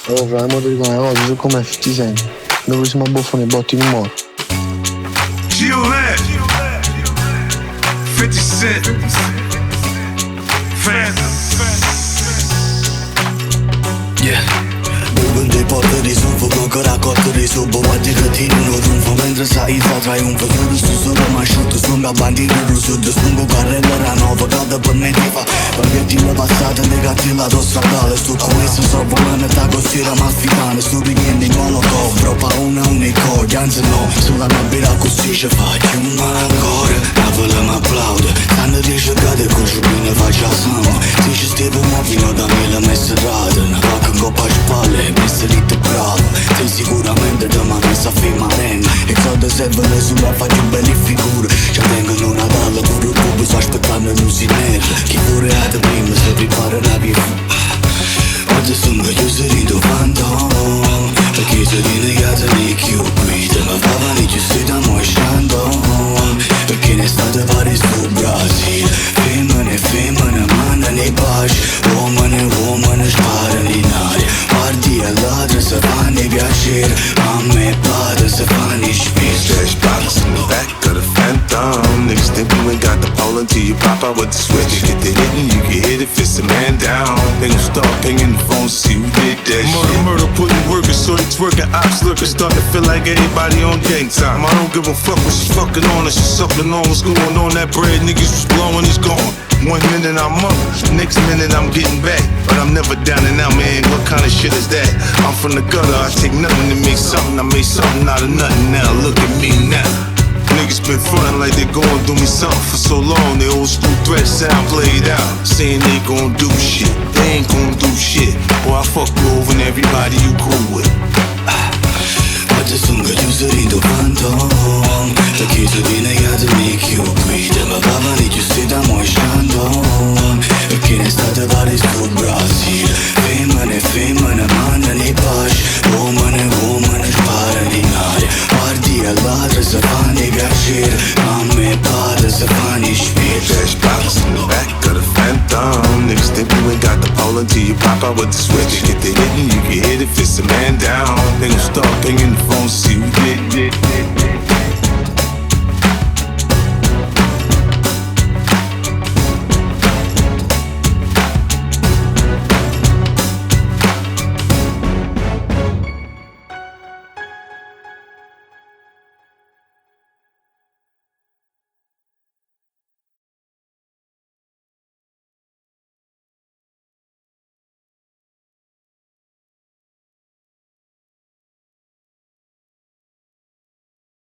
Allora, fra, mo ti dico una cosa, su come 50 Cent. Dove siamo a buffone e botti in umore. Geolier, 50 Cent, Yeah. Bevono dei porti di sulfo con caracotto di subo. Guardi che tirano trunfo mentre sai fa trionfo. Solo su solo ma asciutto, spunga bandito del sud. Spungo carrella nuova, cade per me ti fa. Pagliattino passata, negati lato stradale. Sto questo sto volando da costiera malfitane. Sto richiedendo in molotov, troppa una unicorn. Anzi no, solo una birra così ci faccio un male ancora. La vola mi applaude, quando riesce a cadere con ciubine faccia sama. Se ci stiamo muovendo da me la messa rata. Una vacca in coppa a spalle, messa lì te bravo. Sei sicuramente da ma messa a firmarena. E quando servono sulla faccio belle figure. Ci vengono una dalla pure il cubo, sto aspettando non si merda. Chi pure ha da prima si prepara la via. Oggi sono chiuso di 90, perché se ti negate di più guida. Ma papà ne ci stai da mostrando, perché ne state pari sul Brasile. Femmine, mandano i baci. Uomini, sparano in aria. Parti all'altra se fanno piacere. Mamma e padre se fanno spese. Fresh bottles in the back of the Phantom. Niggas think you ain't got the pole until you pop out with the switch. Get the hit and you can hit if it's a man down. They gon' start pinging the phone, see who did that shit. Murder, putting work, so they twerking, ops lurking. Starting to feel like everybody on gang time. I don't give a fuck what she fucking on, or she sucking on. What's going on? That bread niggas was blowing, it's gone. 1 minute I'm up, next minute I'm getting back. But I'm never down and out, man, what kind of shit is that? I'm from the gutter, I take nothing to make something. I made something out of nothing now, look at me now. Niggas been frontin' like they gon' do me something for so long. They old school threats sound played out, saying they gon' do shit, they ain't gon' do shit. Boy, I fuck you over and everybody you cool with. Oggi sono chiuso di 90, perché se ti negate mi chiudo guida. Ma papà ne ci stai da mostrando, perché ne state pari sul Brasile. Femmine, mandano i baci. Uomini, sparano in aria. Parti all'altra se fanno piacere. Mamma e padre se fanno spese. Fresh bottles in the back of the Phantom. Niggas think you ain't got the pole until you pop out with the switch. Get the hit and you can hit if it's a man down. They gon' start pinging the phone, see who did it.